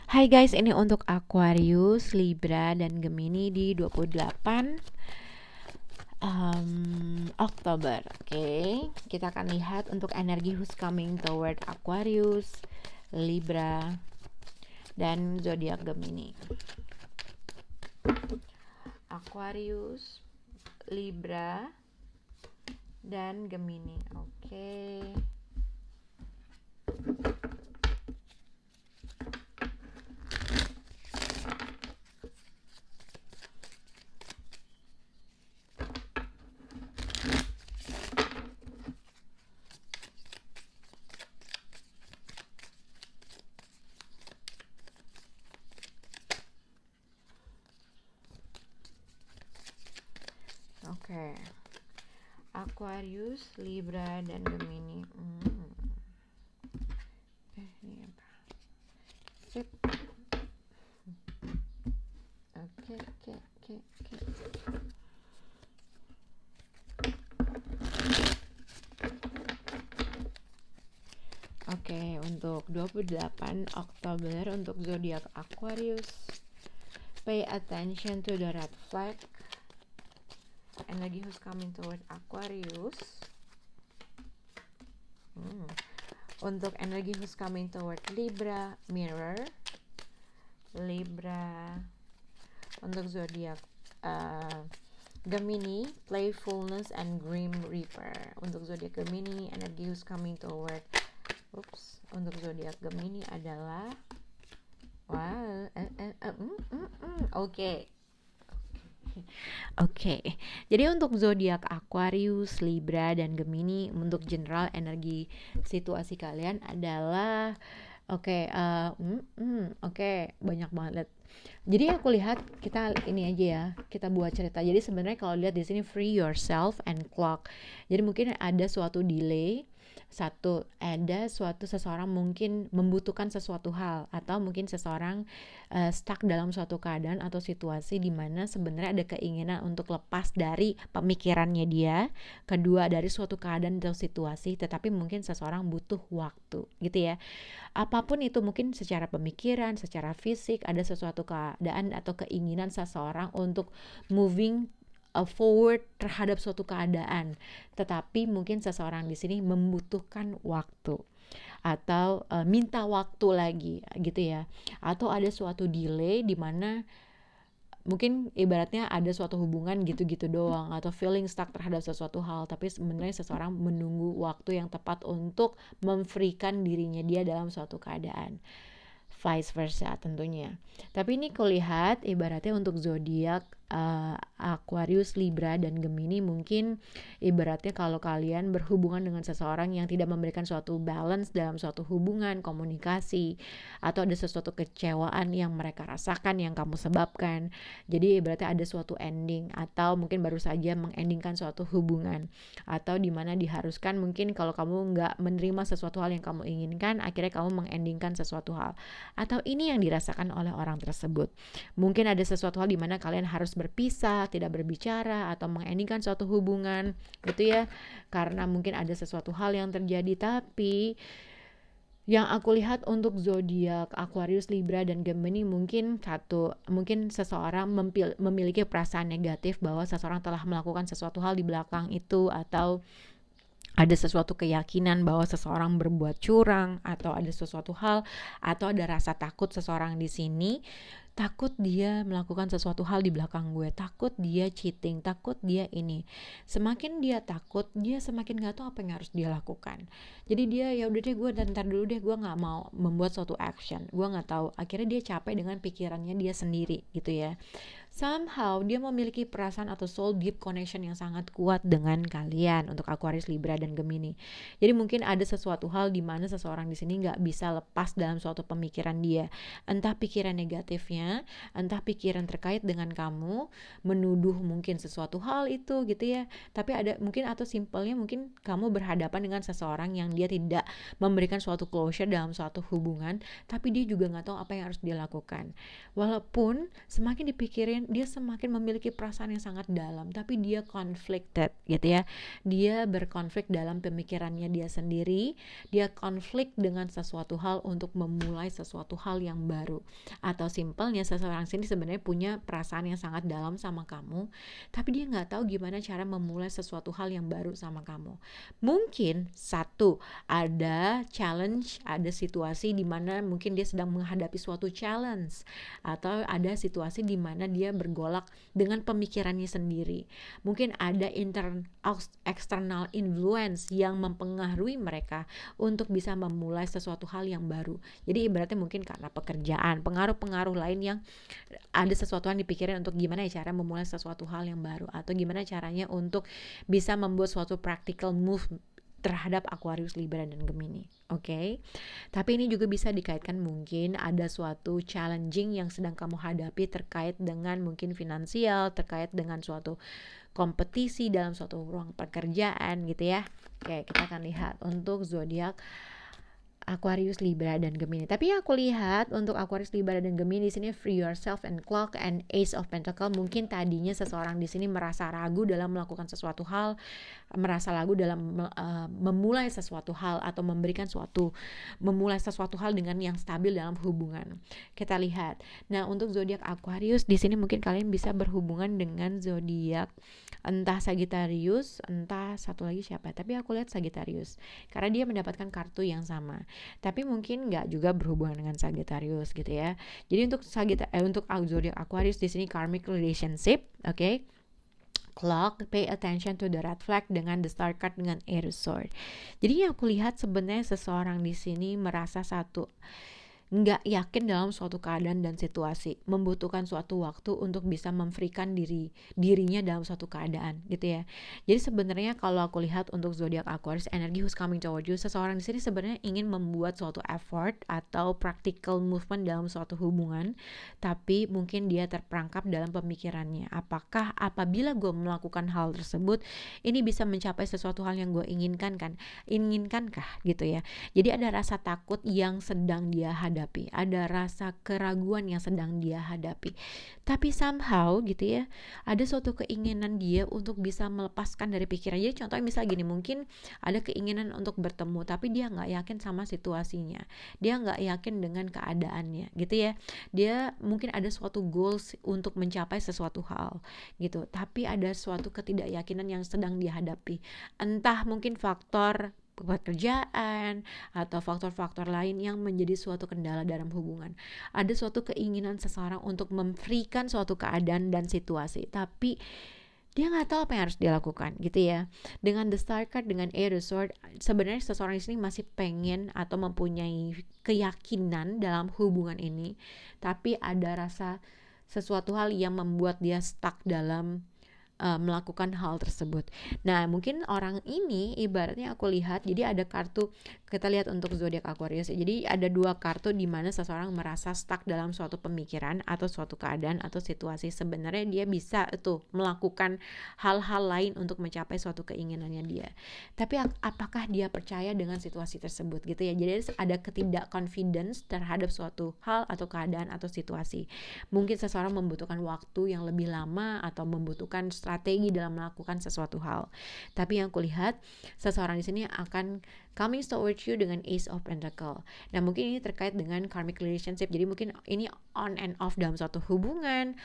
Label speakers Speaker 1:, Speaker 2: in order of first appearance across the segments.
Speaker 1: Hai guys, ini untuk Aquarius, Libra, dan Gemini di 28 Oktober. Oke, kita akan lihat untuk energi who's coming toward Aquarius, Libra, dan zodiak Gemini. Aquarius, Libra, dan Gemini. Oke. Oke. Aquarius, Libra, dan Gemini. Ini apa? Sip. Oke. Oke, untuk 28 Oktober untuk zodiak Aquarius, pay attention to the red flag. Energy who's coming toward Aquarius. Untuk energi who's coming toward Libra, mirror. Libra. Untuk zodiak Gemini, playfulness and grim reaper. Untuk zodiak Gemini, energi who's coming toward untuk zodiak Gemini adalah Oke. Jadi untuk zodiak Aquarius, Libra, dan Gemini, untuk general energi situasi kalian adalah banyak banget. Jadi aku lihat kita ini aja ya, kita buat cerita. Jadi sebenarnya kalau lihat di sini free yourself and clock. Jadi mungkin ada suatu delay, seseorang mungkin membutuhkan sesuatu hal, atau mungkin seseorang stuck dalam suatu keadaan atau situasi di mana sebenarnya ada keinginan untuk lepas dari pemikirannya dia, kedua dari suatu keadaan atau situasi, tetapi mungkin seseorang butuh waktu gitu ya. Apapun itu, mungkin secara pemikiran, secara fisik, ada sesuatu keadaan atau keinginan seseorang untuk moving forward terhadap suatu keadaan, tetapi mungkin seseorang di sini membutuhkan waktu atau minta waktu lagi gitu ya, atau ada suatu delay di mana mungkin ibaratnya ada suatu hubungan gitu-gitu doang, atau feeling stuck terhadap sesuatu hal, tapi sebenarnya seseorang menunggu waktu yang tepat untuk memfreekan dirinya dia dalam suatu keadaan, vice versa tentunya. Tapi ini kulihat ibaratnya untuk zodiak Aquarius, Libra, dan Gemini, mungkin ibaratnya kalau kalian berhubungan dengan seseorang yang tidak memberikan suatu balance dalam suatu hubungan, komunikasi, atau ada sesuatu kecewaan yang mereka rasakan yang kamu sebabkan, jadi ibaratnya ada suatu ending, atau mungkin baru saja mengendingkan suatu hubungan, atau dimana diharuskan mungkin kalau kamu nggak menerima sesuatu hal yang kamu inginkan, akhirnya kamu mengendingkan sesuatu hal, atau ini yang dirasakan oleh orang tersebut. Mungkin ada sesuatu hal di mana kalian harus berpisah, tidak berbicara, atau mengendingkan suatu hubungan gitu ya, karena mungkin ada sesuatu hal yang terjadi. Tapi yang aku lihat untuk zodiak Aquarius, Libra, dan Gemini, mungkin seseorang memiliki perasaan negatif bahwa seseorang telah melakukan sesuatu hal di belakang itu, atau ada sesuatu keyakinan bahwa seseorang berbuat curang, atau ada sesuatu hal, atau ada rasa takut seseorang di sini, takut dia melakukan sesuatu hal di belakang gue, takut dia cheating, takut dia ini. Semakin dia takut, dia semakin gak tahu apa yang harus dia lakukan. Jadi dia ya udah deh, gue ntar dulu deh, gue nggak mau membuat suatu action, gue nggak tahu. Akhirnya dia capek dengan pikirannya dia sendiri gitu ya. Somehow dia memiliki perasaan atau soul deep connection yang sangat kuat dengan kalian untuk Aquarius, Libra, dan Gemini. Jadi mungkin ada sesuatu hal di mana seseorang di sini nggak bisa lepas dalam suatu pemikiran dia, entah pikiran negatifnya pikirannya, entah pikiran terkait dengan kamu, menuduh mungkin sesuatu hal itu gitu ya. Tapi ada mungkin, atau simpelnya mungkin kamu berhadapan dengan seseorang yang dia tidak memberikan suatu closure dalam suatu hubungan, tapi dia juga nggak tahu apa yang harus dia lakukan. Walaupun semakin dipikirin, dia semakin memiliki perasaan yang sangat dalam, tapi dia conflicted gitu ya. Dia berkonflik dalam pemikirannya dia sendiri, dia konflik dengan sesuatu hal untuk memulai sesuatu hal yang baru. Atau simpelnya seseorang sini sebenarnya punya perasaan yang sangat dalam sama kamu, tapi dia nggak tahu gimana cara memulai sesuatu hal yang baru sama kamu. Mungkin satu, ada challenge, ada situasi di mana mungkin dia sedang menghadapi suatu challenge, atau ada situasi di mana dia bergolak dengan pemikirannya sendiri. Mungkin ada external influence yang mempengaruhi mereka untuk bisa memulai sesuatu hal yang baru. Jadi ibaratnya mungkin karena pekerjaan, pengaruh-pengaruh lain yang ada sesuatu yang dipikirin untuk gimana ya cara memulai sesuatu hal yang baru, atau gimana caranya untuk bisa membuat suatu practical move terhadap Aquarius, Libra, dan Gemini. Oke. Tapi ini juga bisa dikaitkan mungkin ada suatu challenging yang sedang kamu hadapi terkait dengan mungkin finansial, terkait dengan suatu kompetisi dalam suatu ruang pekerjaan gitu ya. Oke, kita akan lihat untuk zodiak Aquarius, Libra, dan Gemini. Tapi aku lihat untuk Aquarius, Libra, dan Gemini di sini Free Yourself and Clock and Ace of Pentacle. Mungkin tadinya seseorang di sini merasa ragu dalam melakukan sesuatu hal, merasa ragu dalam memulai sesuatu hal, atau memulai sesuatu hal dengan yang stabil dalam hubungan. Kita lihat. Nah, untuk zodiak Aquarius di sini mungkin kalian bisa berhubungan dengan zodiak entah Sagittarius, entah satu lagi siapa. Tapi aku lihat Sagittarius karena dia mendapatkan kartu yang sama. Tapi mungkin nggak juga berhubungan dengan Sagittarius gitu ya. Jadi untuk untuk zodiak Aquarius di sini karmic relationship, oke? Clock, pay attention to the red flag dengan the star card dengan Ace of Swords. Jadi yang aku lihat sebenarnya seseorang di sini merasa nggak yakin dalam suatu keadaan dan situasi, membutuhkan suatu waktu untuk bisa memfreekan dirinya dalam suatu keadaan gitu ya. Jadi sebenarnya kalau aku lihat untuk zodiak Aquarius, energy who's coming toward you, seseorang di sini sebenarnya ingin membuat suatu effort atau practical movement dalam suatu hubungan, tapi mungkin dia terperangkap dalam pemikirannya, apakah apabila gue melakukan hal tersebut ini bisa mencapai sesuatu hal yang gue inginkankah gitu ya. Jadi ada rasa takut yang sedang dia hadapi, ada rasa keraguan yang sedang dia hadapi, tapi somehow gitu ya, ada suatu keinginan dia untuk bisa melepaskan dari pikiran. Jadi contohnya misal gini, mungkin ada keinginan untuk bertemu, tapi dia nggak yakin sama situasinya, dia nggak yakin dengan keadaannya gitu ya. Dia mungkin ada suatu goals untuk mencapai sesuatu hal gitu, tapi ada suatu ketidakyakinan yang sedang dia hadapi, entah mungkin faktor pekerjaan atau faktor-faktor lain yang menjadi suatu kendala dalam hubungan. Ada suatu keinginan seseorang untuk memfreekan suatu keadaan dan situasi, tapi dia nggak tahu apa yang harus dia lakukan gitu ya. Dengan the star card dengan Ace of Swords, sebenarnya seseorang di sini masih pengen atau mempunyai keyakinan dalam hubungan ini, tapi ada rasa sesuatu hal yang membuat dia stuck dalam melakukan hal tersebut. Nah, mungkin orang ini ibaratnya aku lihat, jadi ada kartu, kita lihat untuk zodiak Aquarius. Jadi ada dua kartu di mana seseorang merasa stuck dalam suatu pemikiran atau suatu keadaan atau situasi. Sebenarnya dia bisa melakukan hal-hal lain untuk mencapai suatu keinginannya dia. Tapi apakah dia percaya dengan situasi tersebut gitu ya. Jadi ada ketidak confidence terhadap suatu hal atau keadaan atau situasi. Mungkin seseorang membutuhkan waktu yang lebih lama atau membutuhkan strategi dalam melakukan sesuatu hal. Tapi yang kulihat seseorang di sini akan coming towards you dengan Ace of Pentacle. Nah, mungkin ini terkait dengan karmic relationship. Jadi mungkin ini on and off dalam suatu hubungan.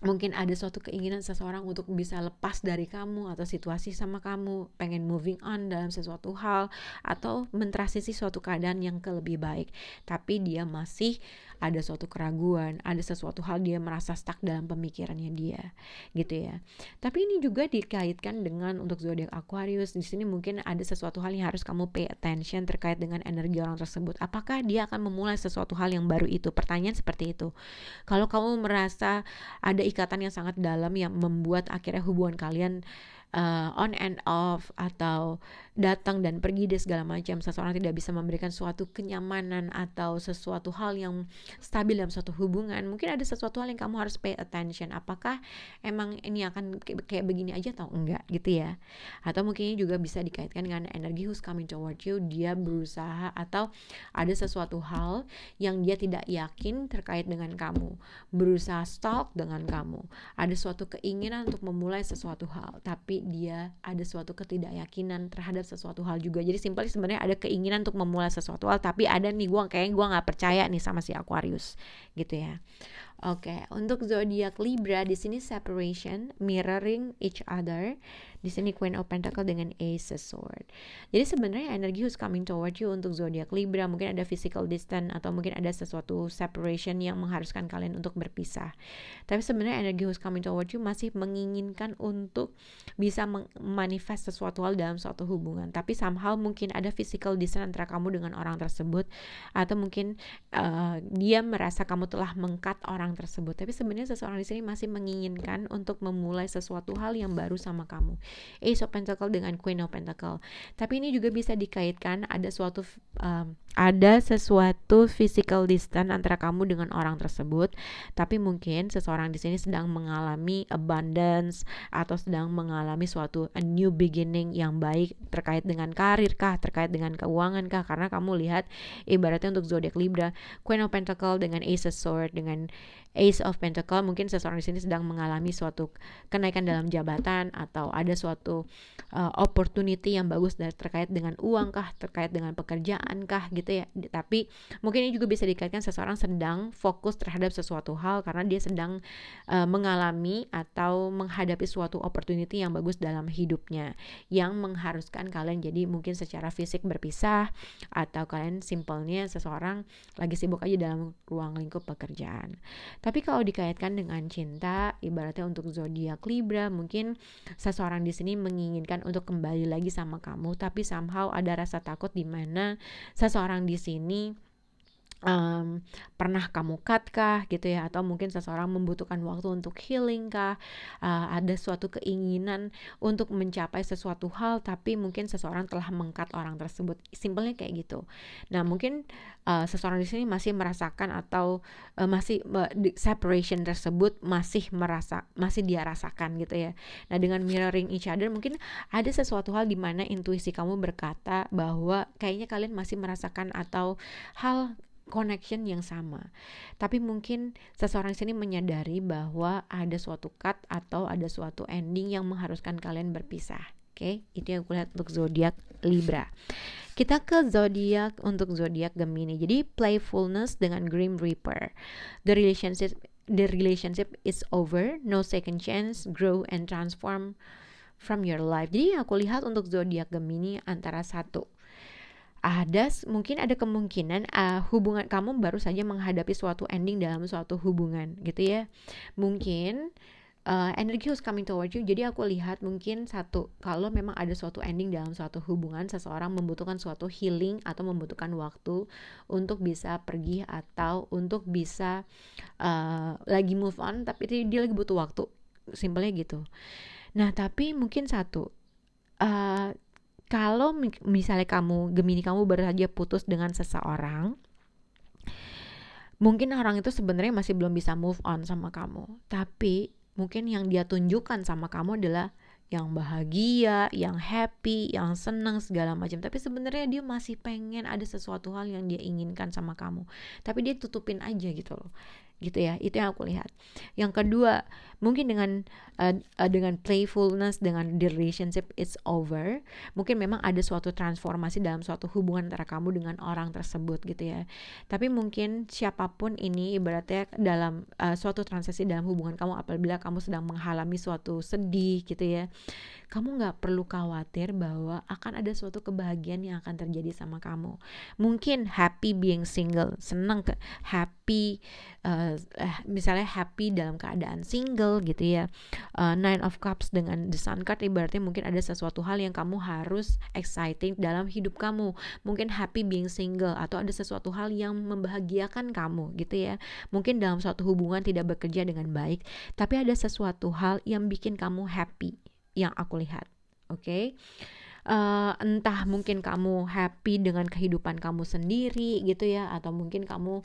Speaker 1: Mungkin ada suatu keinginan seseorang untuk bisa lepas dari kamu atau situasi sama kamu, pengen moving on dalam sesuatu hal atau mentransisi suatu keadaan yang lebih baik. Tapi dia masih ada suatu keraguan, ada sesuatu hal dia merasa stuck dalam pemikirannya dia, gitu ya. Tapi ini juga dikaitkan dengan untuk zodiak Aquarius. Di sini mungkin ada sesuatu hal yang harus kamu pay attention terkait dengan energi orang tersebut. Apakah dia akan memulai sesuatu hal yang baru itu? Pertanyaan seperti itu. Kalau kamu merasa ada ikatan yang sangat dalam yang membuat akhirnya hubungan kalian on and off, atau datang dan pergi dan segala macam. Seseorang tidak bisa memberikan suatu kenyamanan atau sesuatu hal yang stabil dalam suatu hubungan. Mungkin ada sesuatu hal yang kamu harus pay attention. Apakah emang ini akan kayak begini aja atau enggak gitu ya. Atau mungkin juga bisa dikaitkan dengan energi who's coming toward you. Dia berusaha atau ada sesuatu hal yang dia tidak yakin terkait dengan kamu, berusaha stalk dengan kamu. Ada suatu keinginan untuk memulai sesuatu hal, tapi dia ada suatu ketidakyakinan terhadap sesuatu hal juga. Jadi simpelnya sebenarnya ada keinginan untuk memulai sesuatu hal, tapi ada nih kayaknya gue nggak percaya nih sama si Aquarius gitu ya. Oke, untuk zodiak Libra di sini separation, mirroring each other. Di sini Queen of Pentacle dengan Ace of Sword. Jadi sebenarnya energi who's coming toward you untuk zodiak Libra, mungkin ada physical distance atau mungkin ada sesuatu separation yang mengharuskan kalian untuk berpisah. Tapi sebenarnya energi who's coming toward you masih menginginkan untuk bisa manifest sesuatu hal dalam suatu hubungan. Tapi somehow mungkin ada physical distance antara kamu dengan orang tersebut, atau mungkin dia merasa kamu telah meng-cut orang tersebut. Tapi sebenarnya seseorang di sini masih menginginkan untuk memulai sesuatu hal yang baru sama kamu. Ace of Pentacle dengan Queen of Pentacle. Tapi ini juga bisa dikaitkan ada sesuatu physical distance antara kamu dengan orang tersebut. Tapi mungkin seseorang di sini sedang mengalami abundance atau sedang mengalami suatu a new beginning yang baik terkait dengan karir kah, terkait dengan keuangan kah. Karena kamu lihat ibaratnya untuk zodiak Libra, Queen of Pentacle dengan Ace of Sword dengan Ace of Pentacle, mungkin seseorang di sini sedang mengalami suatu kenaikan dalam jabatan atau ada suatu opportunity yang bagus terkait dengan uang kah, terkait dengan pekerjaan kah gitu ya. Tapi mungkin ini juga bisa dikaitkan seseorang sedang fokus terhadap sesuatu hal karena dia sedang mengalami atau menghadapi suatu opportunity yang bagus dalam hidupnya yang mengharuskan kalian jadi mungkin secara fisik berpisah, atau kalian simpelnya seseorang lagi sibuk aja dalam ruang lingkup pekerjaan. Tapi kalau dikaitkan dengan cinta, ibaratnya untuk zodiak Libra, mungkin seseorang di sini menginginkan untuk kembali lagi sama kamu, tapi somehow ada rasa takut di mana seseorang di sini pernah kamu cut kah gitu ya, atau mungkin seseorang membutuhkan waktu untuk healing kah, ada suatu keinginan untuk mencapai sesuatu hal tapi mungkin seseorang telah meng-cut orang tersebut, simpelnya kayak gitu. Nah mungkin seseorang di sini masih merasakan atau masih separation tersebut masih dia rasakan gitu ya. Nah dengan mirroring each other, mungkin ada sesuatu hal di mana intuisi kamu berkata bahwa kayaknya kalian masih merasakan atau hal connection yang sama. Tapi mungkin seseorang sini menyadari bahwa ada suatu cut atau ada suatu ending yang mengharuskan kalian berpisah. Oke, itu yang aku lihat untuk zodiak Libra. Kita ke untuk zodiak Gemini. Jadi playfulness dengan Grim Reaper. The relationship is over, no second chance, grow and transform from your life. Jadi aku lihat untuk zodiak Gemini antara satu, mungkin ada kemungkinan hubungan kamu baru saja menghadapi suatu ending dalam suatu hubungan gitu ya. Mungkin energi who's coming toward you. Jadi aku lihat mungkin satu, kalau memang ada suatu ending dalam suatu hubungan, seseorang membutuhkan suatu healing atau membutuhkan waktu untuk bisa pergi atau untuk bisa lagi move on, tapi dia lagi butuh waktu, simpelnya gitu. Nah tapi mungkin satu, kalau misalnya Gemini kamu baru saja putus dengan seseorang, mungkin orang itu sebenarnya masih belum bisa move on sama kamu, tapi mungkin yang dia tunjukkan sama kamu adalah yang bahagia, yang happy, yang senang segala macam. Tapi sebenarnya dia masih pengen ada sesuatu hal yang dia inginkan sama kamu, tapi dia tutupin aja gitu loh. Gitu ya, itu yang aku lihat. Yang kedua, mungkin dengan playfulness, dengan the relationship is over, mungkin memang ada suatu transformasi dalam suatu hubungan antara kamu dengan orang tersebut gitu ya. Tapi mungkin siapapun ini ibaratnya dalam suatu transisi dalam hubungan kamu, apabila kamu sedang mengalami suatu sedih gitu ya, kamu gak perlu khawatir bahwa akan ada suatu kebahagiaan yang akan terjadi sama kamu. Mungkin happy being single, senang happy, misalnya happy dalam keadaan single gitu ya. Nine of Cups dengan The Sun card ibaratnya mungkin ada sesuatu hal yang kamu harus exciting dalam hidup kamu. Mungkin happy being single, atau ada sesuatu hal yang membahagiakan kamu gitu ya. Mungkin dalam suatu hubungan tidak bekerja dengan baik, tapi ada sesuatu hal yang bikin kamu happy yang aku lihat. Oke. Entah mungkin kamu happy dengan kehidupan kamu sendiri gitu ya, atau mungkin kamu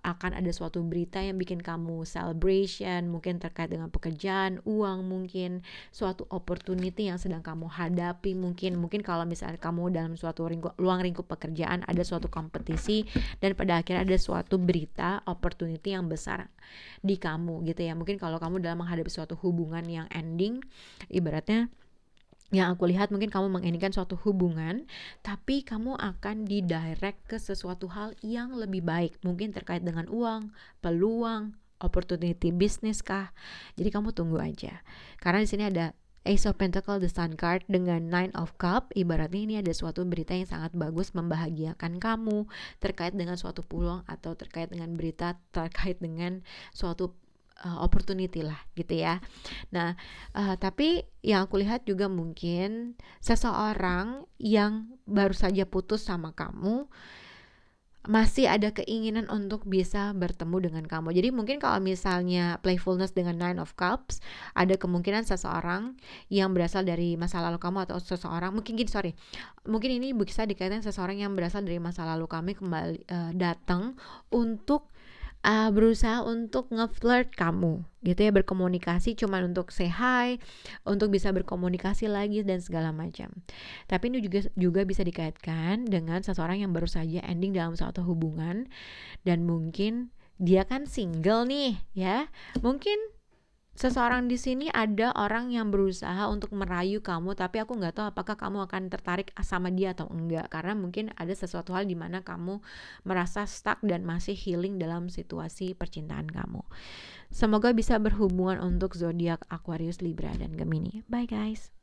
Speaker 1: akan ada suatu berita yang bikin kamu celebration, mungkin terkait dengan pekerjaan, uang, mungkin suatu opportunity yang sedang kamu hadapi, mungkin kalau misalnya kamu dalam suatu ruang lingkup pekerjaan ada suatu kompetisi dan pada akhirnya ada suatu berita opportunity yang besar di kamu gitu ya. Mungkin kalau kamu dalam menghadapi suatu hubungan yang ending, ibaratnya yang aku lihat mungkin kamu menginginkan suatu hubungan, tapi kamu akan didirect ke sesuatu hal yang lebih baik, mungkin terkait dengan uang, peluang, opportunity bisnis kah. Jadi kamu tunggu aja. Karena di sini ada Ace of Pentacles, the Sun card dengan Nine of Cups. Ibaratnya ini ada suatu berita yang sangat bagus membahagiakan kamu terkait dengan suatu peluang atau terkait dengan berita terkait dengan suatu opportunity lah gitu ya. Nah, tapi yang aku lihat juga mungkin seseorang yang baru saja putus sama kamu masih ada keinginan untuk bisa bertemu dengan kamu. Jadi mungkin kalau misalnya playfulness dengan Nine of Cups, ada kemungkinan seseorang yang berasal dari masa lalu kamu atau seseorang, mungkin ini bisa dikaitkan seseorang yang berasal dari masa lalu kami kembali datang untuk berusaha untuk nge-flirt kamu gitu ya, berkomunikasi cuman untuk say hi, untuk bisa berkomunikasi lagi dan segala macam. Tapi ini juga bisa dikaitkan dengan seseorang yang baru saja ending dalam suatu hubungan dan mungkin dia kan single nih ya. Mungkin seseorang di sini ada orang yang berusaha untuk merayu kamu, tapi aku nggak tahu apakah kamu akan tertarik sama dia atau enggak, karena mungkin ada sesuatu hal di mana kamu merasa stuck dan masih healing dalam situasi percintaan kamu. Semoga bisa berhubungan untuk zodiak Aquarius, Libra, dan Gemini. Bye guys.